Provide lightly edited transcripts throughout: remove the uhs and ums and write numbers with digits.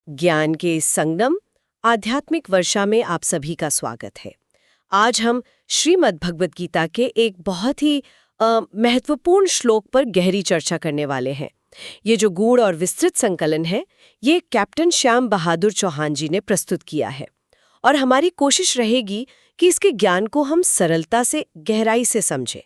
ज्ञान के इस संगम आध्यात्मिक वर्षा में आप सभी का स्वागत है। आज हम श्रीमद् भगवद गीता के एक बहुत ही महत्वपूर्ण श्लोक पर गहरी चर्चा करने वाले हैं। ये जो गूढ़ और विस्तृत संकलन है, ये कैप्टन श्याम बहादुर चौहान जी ने प्रस्तुत किया है और हमारी कोशिश रहेगी कि इसके ज्ञान को हम सरलता से, गहराई से समझें,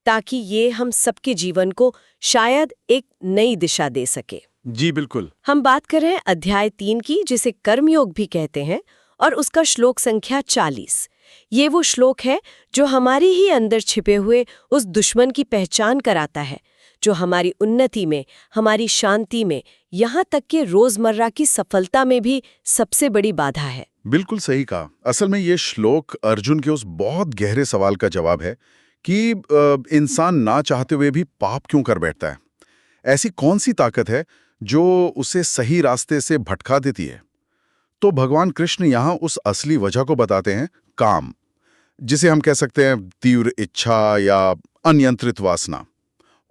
ताकि ये हम सबके जीवन को शायद एक नई दिशा दे सके। जी बिल्कुल। हम बात कर रहे हैं अध्याय 3 की, जिसे कर्मयोग भी कहते हैं, और उसका श्लोक संख्या 40। ये वो श्लोक है जो हमारी ही अंदर छिपे हुए उस दुश्मन की पहचान कराता है, जो हमारी उन्नति में, हमारी शांति में, यहाँ तक कि रोजमर्रा की सफलता में भी सबसे बड़ी बाधा है। बिल्कुल सही कहा। असल में ये श्लोक अर्जुन के उस बहुत गहरे सवाल का जवाब है कि इंसान ना चाहते हुए भी पाप क्यों कर बैठता है। ऐसी कौन सी ताकत है जो उसे सही रास्ते से भटका देती है। तो भगवान कृष्ण यहाँ उस असली वजह को बताते हैं, काम, जिसे हम कह सकते हैं तीव्र इच्छा या अनियंत्रित वासना।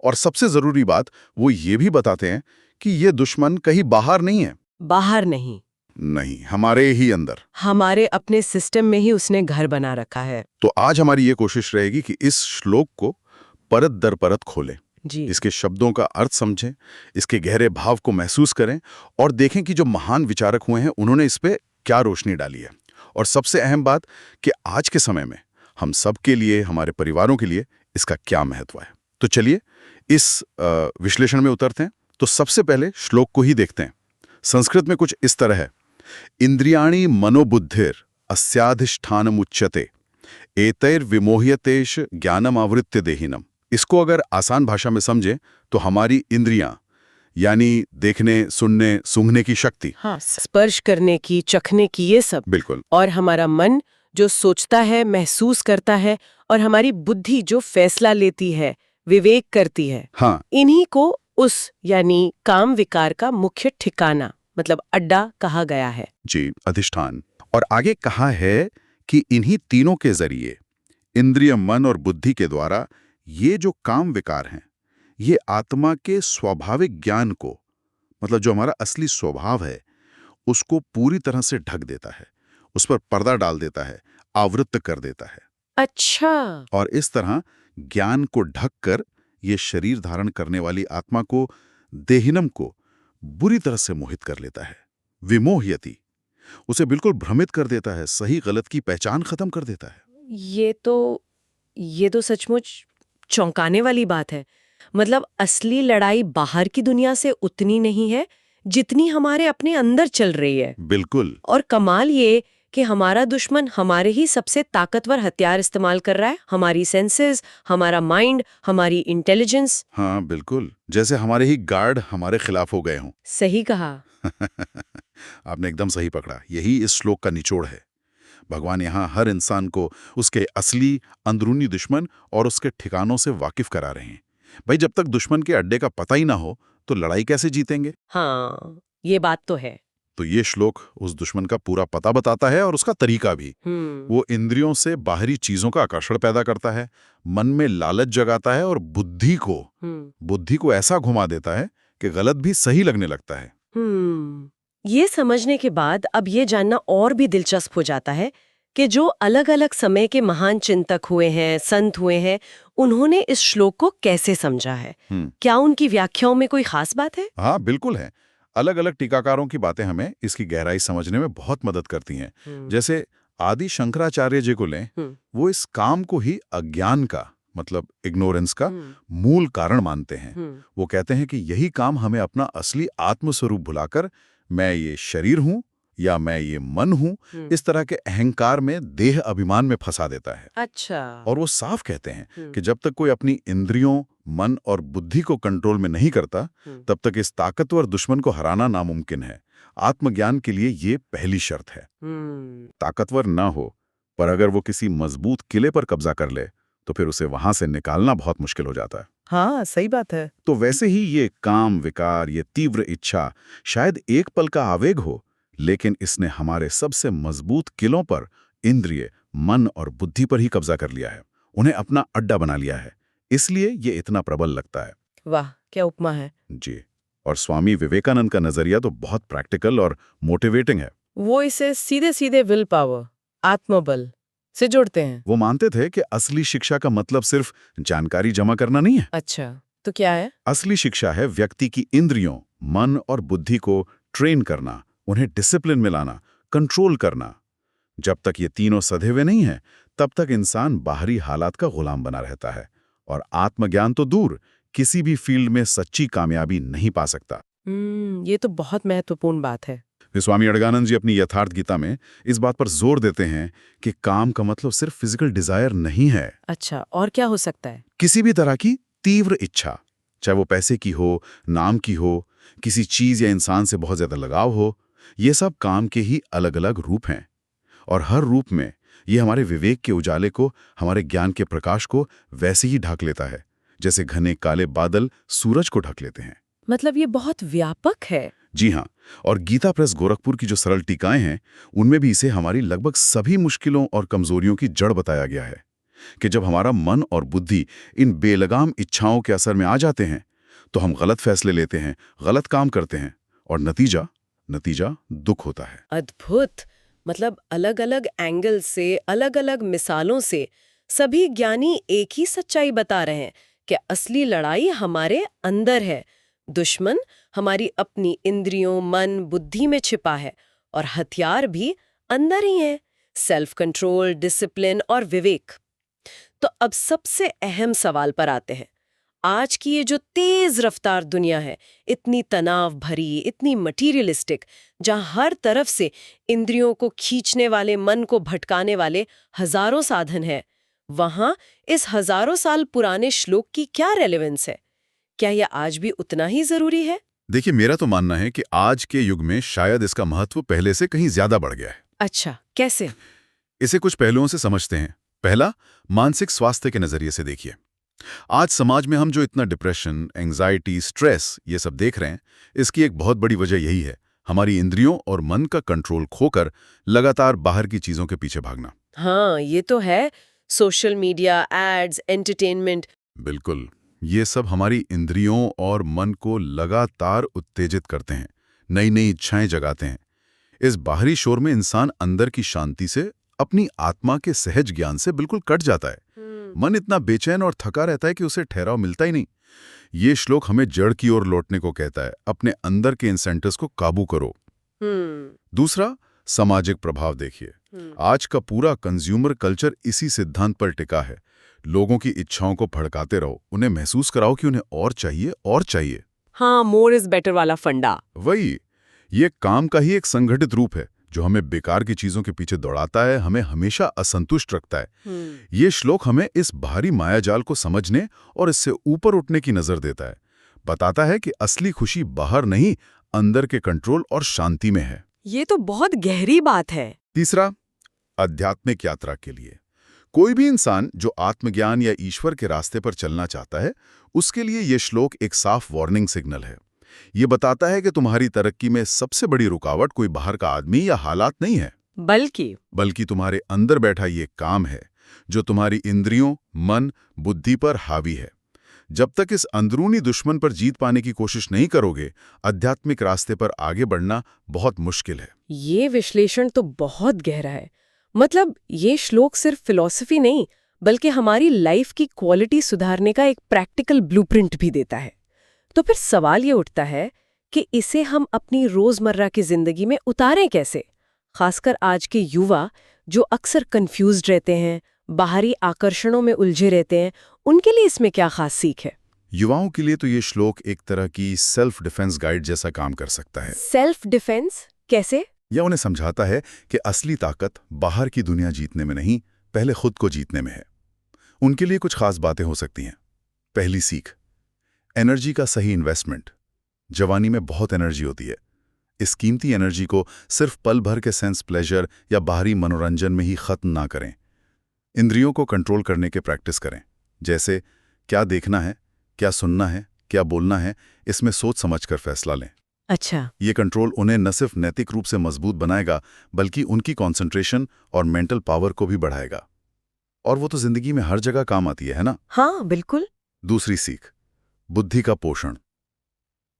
और सबसे जरूरी बात वो ये भी बताते हैं कि ये दुश्मन कहीं बाहर नहीं है। बाहर नहीं, हमारे ही अंदर, हमारे अपने सिस्टम में ही उसने घर बना रखा है। तो आज हमारी ये कोशिश रहेगी कि इस श्लोक को परत दर परत खोलें, इसके शब्दों का अर्थ समझें, इसके गहरे भाव को महसूस करें और देखें कि जो महान विचारक हुए हैं उन्होंने इस पे क्या रोशनी डाली है। और सबसे अहम बात कि आज के समय में हम सब के लिए, हमारे परिवारों के लिए इसका क्या महत्व है। तो चलिए इस विश्लेषण में उतरते हैं। तो सबसे पहले श्लोक को ही देखते हैं। संस्कृत में कुछ इस तरह है, इंद्रियाणि मनोबुद्धिर अस्याधिष्ठानमुच्यते एतैर्विमोह्यतेष ज्ञानमावृत्य देहिनम। इसको अगर आसान भाषा में समझें तो हमारी इंद्रियां, यानी देखने, सुनने, सूंघने की शक्ति, स्पर्श करने की, चखने की, ये सब, बिल्कुल, और हमारा मन जो सोचता है, महसूस करता है, और हमारी बुद्धि जो फैसला लेती है, विवेक करती है, इन्हीं को उस यानी काम विकार का मुख्य ठिकाना, मतलब अड्डा कहा गया है। जी, अधिष्ठान। और आगे कहा है कि इन्हीं तीनों के जरिए, इंद्रिय, मन और बुद्धि के द्वारा, ये जो काम विकार हैं, ये आत्मा के स्वाभाविक ज्ञान को, मतलब जो हमारा असली स्वभाव है, उसको पूरी तरह से ढक देता है, उस पर पर्दा डाल देता है, आवृत्त कर देता है। अच्छा। और इस तरह ज्ञान को ढककर ये शरीर धारण करने वाली आत्मा को, देहिनम को, बुरी तरह से मोहित कर लेता है। विमोह्यति, उसे बिल्कुल भ्रमित कर देता है, सही गलत की पहचान खत्म कर देता है। ये तो सचमुच चौंकाने वाली बात है। मतलब असली लड़ाई बाहर की दुनिया से उतनी नहीं है जितनी हमारे अपने अंदर चल रही है। बिल्कुल। और कमाल ये कि हमारा दुश्मन हमारे ही सबसे ताकतवर हथियार इस्तेमाल कर रहा है, हमारी सेंसेस, हमारा माइंड, हमारी इंटेलिजेंस। हाँ बिल्कुल, जैसे हमारे ही गार्ड हमारे खिलाफ हो गए हों। सही कहा। आपने एकदम सही पकड़ा। यही इस श्लोक का निचोड़ है। भगवान यहाँ हर इंसान को उसके असली अंदरूनी दुश्मन और उसके ठिकानों से वाकिफ करा रहे हैं। भाई, जब तक दुश्मन के अड्डे का पता ही ना हो तो लड़ाई कैसे जीतेंगे। हाँ, ये बात तो है। तो ये श्लोक उस दुश्मन का पूरा पता बताता है और उसका तरीका भी। वो इंद्रियों से बाहरी चीजों का आकर्षण पैदा करता है, मन में लालच जगाता है और बुद्धि को ऐसा घुमा देता है कि गलत भी सही लगने लगता है। ये समझने के बाद अब ये जानना और भी दिलचस्प हो जाता है कि जो अलग अलग समय के महान चिंतक हुए हैं, संत हुए हैं, उन्होंने इस श्लोक को कैसे समझा है। क्या उनकी व्याख्याओं में कोई खास बात है? हाँ बिल्कुल है। अलग अलग टीकाकारों की बातें हमें इसकी गहराई समझने में बहुत मदद करती हैं। जैसे आदि शंकराचार्य जी को लें, वो इस काम को ही अज्ञान का, मतलब इग्नोरेंस का मूल कारण मानते हैं। वो कहते हैं कि यही काम हमें अपना असली आत्मस्वरूप भुलाकर मैं ये शरीर हूं या मैं ये मन हूं, इस तरह के अहंकार में, देह अभिमान में फंसा देता है। अच्छा। और वो साफ कहते हैं कि जब तक कोई अपनी इंद्रियों, मन और बुद्धि को कंट्रोल में नहीं करता, तब तक इस ताकतवर दुश्मन को हराना नामुमकिन है। आत्मज्ञान के लिए ये पहली शर्त है। ताकतवर ना हो, पर अगर वो किसी मजबूत किले पर कब्जा कर ले तो फिर उसे वहां से निकालना बहुत मुश्किल हो जाता है। हाँ, सही बात है। तो वैसे ही ये काम विकार, ये तीव्र इच्छा शायद एक पल का आवेग हो, लेकिन इसने हमारे सबसे मजबूत किलों पर, इंद्रिय, मन और बुद्धि पर ही कब्जा कर लिया है, उन्हें अपना अड्डा बना लिया है। इसलिए ये इतना प्रबल लगता है। वाह, क्या उपमा है। जी। और स्वामी विवेकानंद का नजरिया तो बहुत प्रैक्टिकल और मोटिवेटिंग है। वो इसे सीधे सीधे विल पावर, आत्मबल से जोड़ते हैं। वो मानते थे कि असली शिक्षा का मतलब सिर्फ जानकारी जमा करना नहीं है। अच्छा, तो क्या है? असली शिक्षा है व्यक्ति की इंद्रियों, मन और बुद्धि को ट्रेन करना, उन्हें डिसिप्लिन में लाना, कंट्रोल करना। जब तक ये तीनों सधे हुए नहीं हैं, तब तक इंसान बाहरी हालात का गुलाम बना रहता है और आत्मज्ञान तो दूर, किसी भी फील्ड में सच्ची कामयाबी नहीं पा सकता। ये तो बहुत महत्वपूर्ण बात है। स्वामी अड़गानंद जी अपनी यथार्थ गीता में इस बात पर जोर देते हैं कि काम का मतलब सिर्फ फिजिकल डिजायर नहीं है। अच्छा, और क्या हो सकता है? किसी भी तरह की तीव्र इच्छा, चाहे वो पैसे की हो, नाम की हो, किसी चीज या इंसान से बहुत ज्यादा लगाव हो, ये सब काम के ही अलग अलग रूप हैं। और हर रूप में ये हमारे विवेक के उजाले को, हमारे ज्ञान के प्रकाश को वैसे ही ढक लेता है जैसे घने काले बादल सूरज को ढक लेते हैं। मतलब ये बहुत व्यापक है। जी हाँ, और गीता प्रेस गोरखपुर की जो सरल टीकाएं हैं, उनमें भी इसे हमारी लगभग सभी मुश्किलों और कमजोरियों की जड़ बताया गया है कि जब हमारा मन और बुद्धि इन बेलगाम इच्छाओं के असर में आ जाते हैं तो हम गलत फैसले लेते हैं, गलत काम करते हैं और नतीजा दुख होता है। अद्भुत। मतलब अलग अलग एंगल से, अलग अलग मिसालों से सभी ज्ञानी एक ही सच्चाई बता रहे हैं कि असली लड़ाई हमारे अंदर है। दुश्मन हमारी अपनी इंद्रियों, मन, बुद्धि में छिपा है और हथियार भी अंदर ही है, सेल्फ कंट्रोल, डिसिप्लिन और विवेक। तो अब सबसे अहम सवाल पर आते हैं। आज की ये जो तेज रफ्तार दुनिया है, इतनी तनाव भरी, इतनी मटीरियलिस्टिक, जहां हर तरफ से इंद्रियों को खींचने वाले, मन को भटकाने वाले हजारों साधन हैं, वहां इस हजारों साल पुराने श्लोक की क्या रेलेवेंस है? क्या यह आज भी उतना ही जरूरी है? देखिए, मेरा तो मानना है कि आज के युग में शायद इसका महत्व पहले से कहीं ज्यादा बढ़ गया है। अच्छा, कैसे? इसे कुछ पहलुओं से समझते हैं। पहला, मानसिक स्वास्थ्य के नजरिए से देखिए। आज समाज में हम जो इतना डिप्रेशन, एंजाइटी, स्ट्रेस ये सब देख रहे हैं, इसकी एक बहुत बड़ी वजह यही है, हमारी इंद्रियों और मन का कंट्रोल खोकर लगातार बाहर की चीजों के पीछे भागना। हाँ, ये तो है। Social media, ads, entertainment. बिल्कुल, ये सब हमारी इंद्रियों और मन को लगातार उत्तेजित करते हैं, नई नई इच्छाएं जगाते हैं। इस बाहरी शोर में इंसान अंदर की शांति से, अपनी आत्मा के सहज ज्ञान से बिल्कुल कट जाता है। मन इतना बेचैन और थका रहता है कि उसे ठहराव मिलता ही नहीं। ये श्लोक हमें जड़ की ओर लौटने को कहता है, अपने अंदर के इंसेंटिव्स को काबू करो। दूसरा, सामाजिक प्रभाव देखिए। आज का पूरा कंज्यूमर कल्चर इसी सिद्धांत पर टिका है। लोगों की इच्छाओं को भड़काते रहो, उन्हें महसूस कराओ कि उन्हें और चाहिए। हाँ, मोर इज बेटर वाला फंडा। वही, ये काम का ही एक संगठित रूप है जो हमें बेकार की चीजों के पीछे दौड़ाता है, हमें हमेशा असंतुष्ट रखता है। ये श्लोक हमें इस भारी मायाजाल को समझने और इससे ऊपर उठने की नजर देता है। बताता है कि असली खुशी बाहर नहीं, अंदर के कंट्रोल और शांति में है। ये तो बहुत गहरी बात है। तीसरा, आध्यात्मिक यात्रा के लिए। कोई भी इंसान जो आत्मज्ञान या ईश्वर के रास्ते पर चलना चाहता है, उसके लिए ये श्लोक एक साफ वार्निंग सिग्नल है। ये बताता है कि तुम्हारी तरक्की में सबसे बड़ी रुकावट कोई बाहर का आदमी या हालात नहीं है, बल्कि तुम्हारे अंदर बैठा ये काम है जो तुम्हारी इंद्रियों, मन, बुद्धि पर हावी है। जब तक इस अंदरूनी दुश्मन पर जीत पाने की कोशिश नहीं करोगे, आध्यात्मिक रास्ते पर आगे बढ़ना बहुत मुश्किल है। ये विश्लेषण तो बहुत गहरा है। मतलब ये श्लोक सिर्फ फिलॉसफी नहीं, बल्कि हमारी लाइफ की क्वालिटी सुधारने का एक प्रैक्टिकल ब्लूप्रिंट भी देता है। तो फिर सवाल ये उठता है कि इसे हम अपनी रोजमर्रा की जिंदगी में उतारें कैसे? खासकर आज के युवा जो अक्सर कंफ्यूज्ड रहते हैं, बाहरी आकर्षणों में उलझे रहते हैं, उनके लिए इसमें क्या खास सीख है? युवाओं के लिए तो ये श्लोक एक तरह की सेल्फ डिफेंस गाइड जैसा काम कर सकता है। सेल्फ डिफेंस कैसे? यह उन्हें समझाता है कि असली ताकत बाहर की दुनिया जीतने में नहीं, पहले खुद को जीतने में है। उनके लिए कुछ खास बातें हो सकती हैं। पहली सीख, एनर्जी का सही इन्वेस्टमेंट। जवानी में बहुत एनर्जी होती है। इस कीमती एनर्जी को सिर्फ पल भर के सेंस प्लेजर या बाहरी मनोरंजन में ही खत्म ना करें। इंद्रियों को कंट्रोल करने के प्रैक्टिस करें। जैसे क्या देखना है, क्या सुनना है, क्या बोलना है, इसमें सोच समझकर फैसला लें। अच्छा, ये कंट्रोल उन्हें न सिर्फ नैतिक रूप से मजबूत बनाएगा, बल्कि उनकी कंसंट्रेशन और मेंटल पावर को भी बढ़ाएगा। और वो तो जिंदगी में हर जगह काम आती है ना? हाँ बिल्कुल। दूसरी सीख, बुद्धि का पोषण।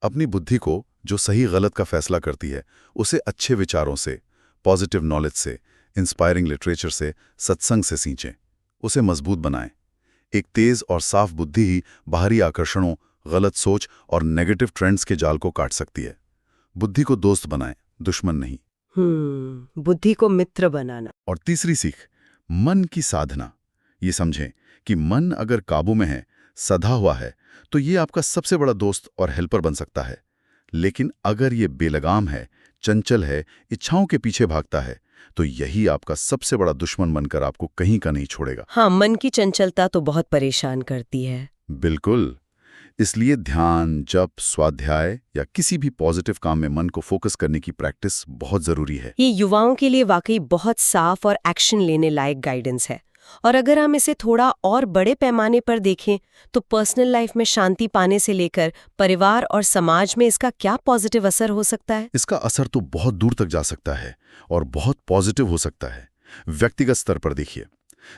अपनी बुद्धि को जो सही गलत का फैसला करती है उसे अच्छे विचारों से, पॉजिटिव नॉलेज से, इंस्पायरिंग लिटरेचर से, सत्संग से सींचें, उसे मजबूत बनाएं। एक तेज और साफ बुद्धि ही बाहरी आकर्षणों, गलत सोच और नेगेटिव ट्रेंड्स के जाल को काट सकती है। बुद्धि को दोस्त बनाएं, दुश्मन नहीं। बुद्धि को मित्र बनाना। और तीसरी सीख, मन की साधना। ये समझें कि मन अगर काबू में है, सधा हुआ है, तो ये आपका सबसे बड़ा दोस्त और हेल्पर बन सकता है। लेकिन अगर ये बेलगाम है, चंचल है, इच्छाओं के पीछे भागता है, तो यही आपका सबसे बड़ा दुश्मन बनकर आपको कहीं का नहीं छोड़ेगा। हाँ, मन की चंचलता तो बहुत परेशान करती है। बिल्कुल। इसलिए ध्यान, जप, स्वाध्याय या किसी भी पॉजिटिव काम में मन को फोकस करने की प्रैक्टिस बहुत जरूरी है। ये युवाओं के लिए वाकई बहुत साफ और एक्शन लेने लायक गाइडेंस है। और अगर हम इसे थोड़ा और बड़े पैमाने पर देखें तो पर्सनल लाइफ में शांति पाने से लेकर परिवार और समाज में इसका क्या पॉजिटिव असर हो सकता है? इसका असर तो बहुत दूर तक जा सकता है और बहुत पॉजिटिव हो सकता है। व्यक्तिगत स्तर पर देखिए,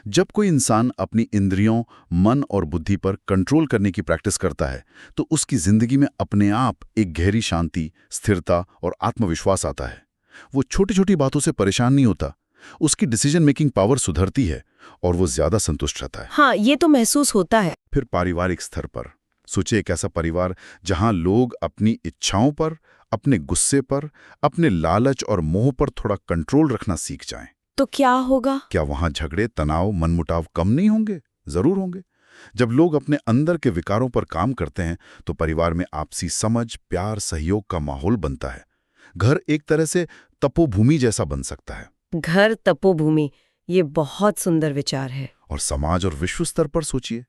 जब कोई इंसान अपनी इंद्रियों, मन और बुद्धि पर कंट्रोल करने की प्रैक्टिस करता है तो उसकी जिंदगी में अपने आप एक गहरी शांति, स्थिरता और आत्मविश्वास आता है। वो छोटी छोटी बातों से परेशान नहीं होता, उसकी डिसीजन मेकिंग पावर सुधरती है और वो ज्यादा संतुष्ट रहता है। हाँ, ये तो महसूस होता है। फिर पारिवारिक स्तर पर सोचिए, एक ऐसा परिवार जहां लोग अपनी इच्छाओं पर, अपने गुस्से पर, अपने लालच और मोह पर थोड़ा कंट्रोल रखना सीख जाएं। तो क्या होगा? क्या वहां झगड़े, तनाव, मनमुटाव कम नहीं होंगे? जरूर होंगे। जब लोग अपने अंदर के विकारों पर काम करते हैं तो परिवार में आपसी समझ, प्यार, सहयोग का माहौल बनता है। घर एक तरह से तपोभूमि जैसा बन सकता है। घर तपोभूमि, ये बहुत सुंदर विचार है। और समाज और विश्व स्तर पर सोचिए,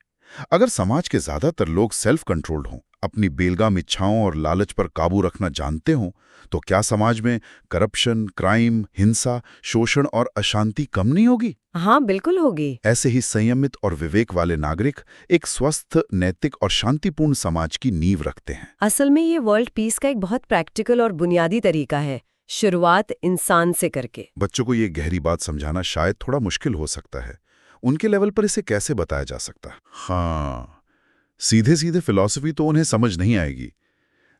अगर समाज के ज्यादातर लोग सेल्फ कंट्रोल्ड हों, अपनी बेलगाम इच्छाओं और लालच पर काबू रखना जानते हों, तो क्या समाज में करप्शन, क्राइम, हिंसा, शोषण और अशांति कम नहीं होगी? हाँ, बिल्कुल होगी। ऐसे ही संयमित और विवेक वाले नागरिक एक स्वस्थ, नैतिक और शांतिपूर्ण समाज की नींव रखते हैं। असल में ये वर्ल्ड पीस का एक बहुत प्रैक्टिकल और बुनियादी तरीका है, शुरुआत इंसान से करके। बच्चों को ये गहरी बात समझाना शायद थोड़ा मुश्किल हो सकता है। उनके लेवल पर इसे कैसे बताया जा सकता है? हाँ, सीधे सीधे फिलॉसफी तो उन्हें समझ नहीं आएगी,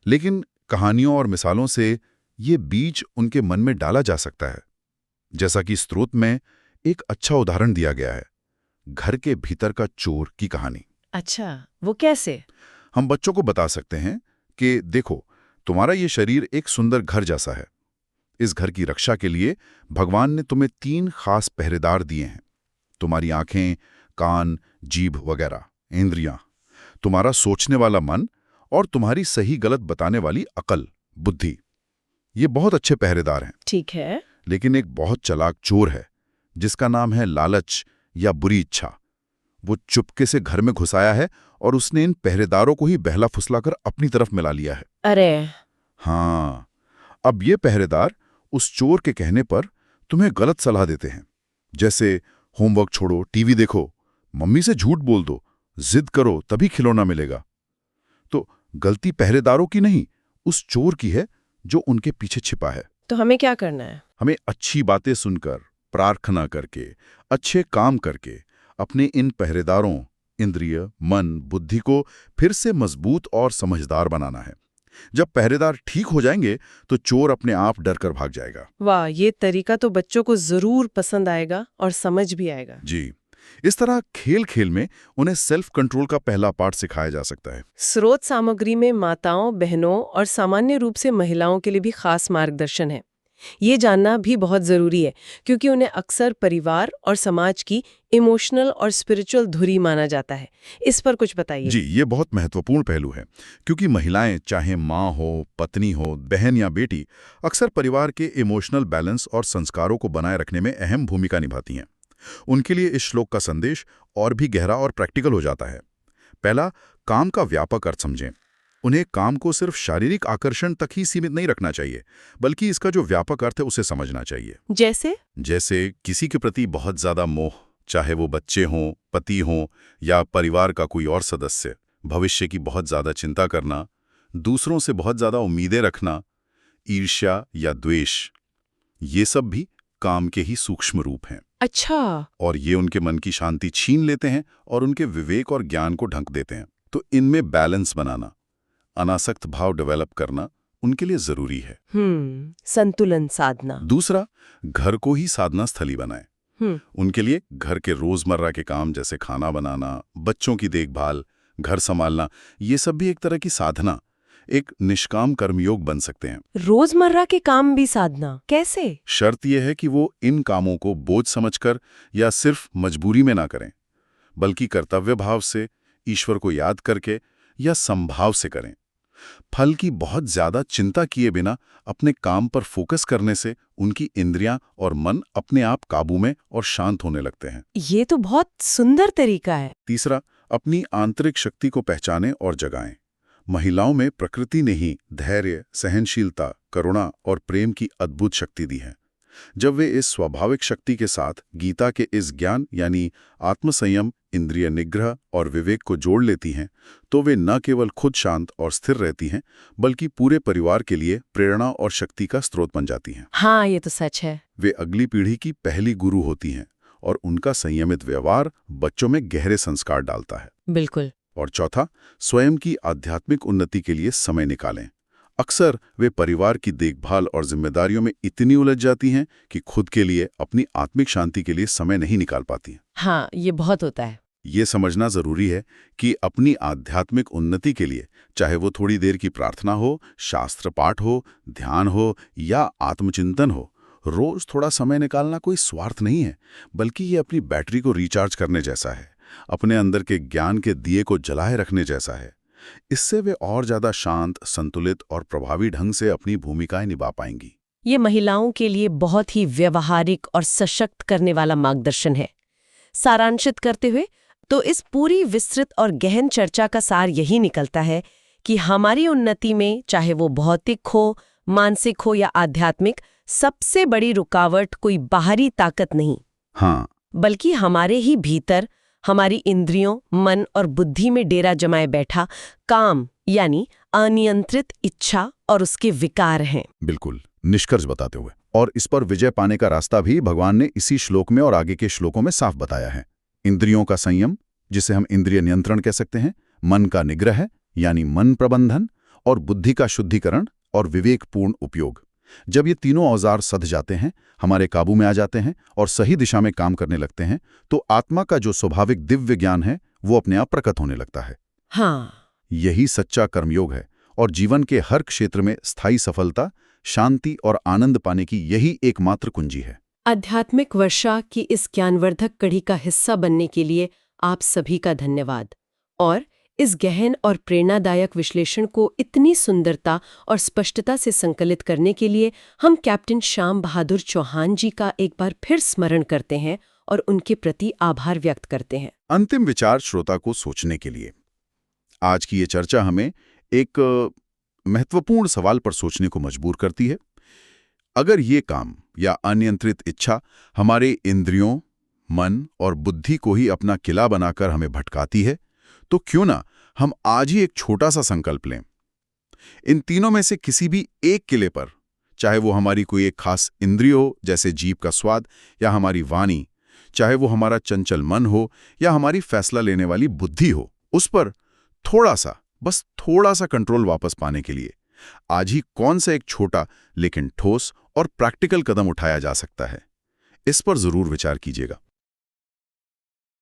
लेकिन कहानियों और मिसालों से ये बीज उनके मन में डाला जा सकता है। जैसा कि स्रोत में एक अच्छा उदाहरण दिया गया है, घर के भीतर का चोर की कहानी। अच्छा, वो कैसे? हम बच्चों को बता सकते हैं कि देखो, तुम्हारा ये शरीर एक सुंदर घर जैसा है। इस घर की रक्षा के लिए भगवान ने तुम्हें 3 खास पहरेदार दिए हैं। तुम्हारी आंखें, कान, जीभ वगैरह इंद्रियां, तुम्हारा सोचने वाला मन और तुम्हारी सही गलत बताने वाली अकल, बुद्धि। ये बहुत अच्छे पहरेदार हैं। ठीक है। लेकिन एक बहुत चालाक चोर है जिसका नाम है लालच या बुरी इच्छा। वो चुपके से घर में घुस आया है और उसने इन पहरेदारों को ही बहला फुसलाकर अपनी तरफ मिला लिया है। अरे! हाँ, अब ये पहरेदार उस चोर के कहने पर तुम्हें गलत सलाह देते हैं, जैसे होमवर्क छोड़ो, टीवी देखो, मम्मी से झूठ बोल दो, जिद करो तभी खिलौना मिलेगा। तो गलती पहरेदारों की नहीं, उस चोर की है जो उनके पीछे छिपा है। तो हमें क्या करना है? हमें अच्छी बातें सुनकर, प्रार्थना करके, अच्छे काम करके अपने इन पहरेदारों, इंद्रिय, मन, बुद्धि को फिर से मजबूत और समझदार बनाना है। जब पहरेदार ठीक हो जाएंगे तो चोर अपने आप डर कर भाग जाएगा। वाह, ये तरीका तो बच्चों को जरूर पसंद आएगा और समझ भी आएगा। जी, इस तरह खेल खेल में उन्हें सेल्फ कंट्रोल का पहला पाठ सिखाया जा सकता है। स्रोत सामग्री में माताओं, बहनों और सामान्य रूप से महिलाओं के लिए भी खास मार्गदर्शन है। ये जानना भी बहुत जरूरी है क्योंकि उन्हें अक्सर परिवार और समाज की इमोशनल और स्पिरिचुअल धुरी माना जाता है। इस पर कुछ बताइए। जी, ये बहुत महत्वपूर्ण पहलू है क्योंकि महिलाएं, चाहे माँ हो, पत्नी हो, बहन या बेटी, अक्सर परिवार के इमोशनल बैलेंस और संस्कारों को बनाए रखने में अहम भूमिका निभाती हैं। उनके लिए इस श्लोक का संदेश और भी गहरा और प्रैक्टिकल हो जाता है। पहला, काम का व्यापक अर्थ समझें। उन्हें काम को सिर्फ शारीरिक आकर्षण तक ही सीमित नहीं रखना चाहिए, बल्कि इसका जो व्यापक अर्थ है उसे समझना चाहिए। जैसे किसी के प्रति बहुत ज्यादा मोह, चाहे वो बच्चे हों, पति हों या परिवार का कोई और सदस्य, भविष्य की बहुत ज्यादा चिंता करना, दूसरों से बहुत ज्यादा उम्मीदें रखना, ईर्ष्या या द्वेष, ये सब भी काम के ही सूक्ष्म रूप हैं। अच्छा। और ये उनके मन की शांति छीन लेते हैं और उनके विवेक और ज्ञान को ढक देते हैं। तो इनमें बैलेंस बनाना, अनासक्त भाव डेवलप करना उनके लिए जरूरी है। संतुलन साधना। दूसरा, घर को ही साधना स्थली बनाएं। उनके लिए घर के रोजमर्रा के काम जैसे खाना बनाना, बच्चों की देखभाल, घर संभालना, ये सब भी एक तरह की साधना, एक निष्काम कर्मयोग बन सकते हैं। रोजमर्रा के काम भी साधना कैसे? शर्त यह है कि वो इन कामों को बोझ समझकर या सिर्फ मजबूरी में ना करें, बल्कि कर्तव्य भाव से, ईश्वर को याद करके या संभाव से करें। फल की बहुत ज्यादा चिंता किए बिना अपने काम पर फोकस करने से उनकी इंद्रियां और मन अपने आप काबू में और शांत होने लगते हैं। ये तो बहुत सुंदर तरीका है। तीसरा, अपनी आंतरिक शक्ति को पहचानें और जगाएं। महिलाओं में प्रकृति ने ही धैर्य, सहनशीलता, करुणा और प्रेम की अद्भुत शक्ति दी है। जब वे इस स्वाभाविक शक्ति के साथ गीता के इस ज्ञान यानी आत्मसंयम, इंद्रिय निग्रह और विवेक को जोड़ लेती हैं, तो वे न केवल खुद शांत और स्थिर रहती हैं, बल्कि पूरे परिवार के लिए प्रेरणा और शक्ति का स्रोत बन जाती हैं। हाँ, ये तो सच है। वे अगली पीढ़ी की पहली गुरु होती हैं और उनका संयमित व्यवहार बच्चों में गहरे संस्कार डालता है। बिल्कुल। और चौथा, स्वयं की आध्यात्मिक उन्नति के लिए समय निकालें। अक्सर वे परिवार की देखभाल और जिम्मेदारियों में इतनी उलझ जाती हैं कि खुद के लिए, अपनी आत्मिक शांति के लिए समय नहीं निकाल पाती हैं। हाँ, ये बहुत होता है। ये समझना जरूरी है कि अपनी आध्यात्मिक उन्नति के लिए, चाहे वो थोड़ी देर की प्रार्थना हो, शास्त्र पाठ हो, ध्यान हो या आत्मचिंतन हो, रोज थोड़ा समय निकालना कोई स्वार्थ नहीं है, बल्कि ये अपनी बैटरी को रिचार्ज करने जैसा है, अपने अंदर के ज्ञान के दिए को जलाए रखने जैसा है। इससे वे और ज्यादा शांत, संतुलित और प्रभावी ढंग से अपनी भूमिकाएं निभा पाएंगी। ये महिलाओं के लिए बहुत ही व्यवहारिक और सशक्त करने वाला मार्गदर्शन है। सारांशित करते हुए तो इस पूरी विस्तृत और गहन चर्चा का सार यही निकलता है कि हमारी उन्नति में, चाहे वो भौतिक हो, मानसिक हो या आध्यात्मिक, सबसे बड़ी रुकावट कोई बाहरी ताकत नहीं, बल्कि हमारे ही भीतर, हमारी इंद्रियों, मन और बुद्धि में डेरा जमाए बैठा काम यानी अनियंत्रित इच्छा और उसके विकार हैं। बिल्कुल निष्कर्ष बताते हुए, और इस पर विजय पाने का रास्ता भी भगवान ने इसी श्लोक में और आगे के श्लोकों में साफ बताया है। इंद्रियों का संयम, जिसे हम इंद्रिय नियंत्रण कह सकते हैं, मन का निग्रह यानी मन प्रबंधन, और बुद्धि का शुद्धिकरण और विवेकपूर्ण उपयोग। जब ये तीनों औजार सध जाते हैं, हमारे काबू में आ जाते हैं और सही दिशा में काम करने लगते हैं, तो आत्मा का जो स्वाभाविक दिव्य ज्ञान है वो अपने आप प्रकट होने लगता है। हाँ, यही सच्चा कर्मयोग है और जीवन के हर क्षेत्र में स्थायी सफलता, शांति और आनंद पाने की यही एकमात्र कुंजी है। आध्यात्मिक वर्षा की इस ज्ञानवर्धक कड़ी का हिस्सा बनने के लिए आप सभी का धन्यवाद, और इस गहन और प्रेरणादायक विश्लेषण को इतनी सुंदरता और स्पष्टता से संकलित करने के लिए हम कैप्टन श्याम बहादुर चौहान जी का एक बार फिर स्मरण करते हैं और उनके प्रति आभार व्यक्त करते हैं। अंतिम विचार श्रोता को सोचने के लिए, आज की ये चर्चा हमें एक महत्वपूर्ण सवाल पर सोचने को मजबूर करती है। अगर ये काम या अनियंत्रित इच्छा हमारे इंद्रियों, मन और बुद्धि को ही अपना किला बनाकर हमें भटकाती है, तो क्यों ना हम आज ही एक छोटा सा संकल्प लें। इन तीनों में से किसी भी एक किले पर, चाहे वो हमारी कोई एक खास इंद्रिय हो जैसे जीभ का स्वाद, या हमारी वाणी, चाहे वो हमारा चंचल मन हो या हमारी फैसला लेने वाली बुद्धि हो, उस पर थोड़ा सा, बस थोड़ा सा कंट्रोल वापस पाने के लिए आज ही कौन सा एक छोटा लेकिन ठोस और प्रैक्टिकल कदम उठाया जा सकता है, इस पर जरूर विचार कीजिएगा।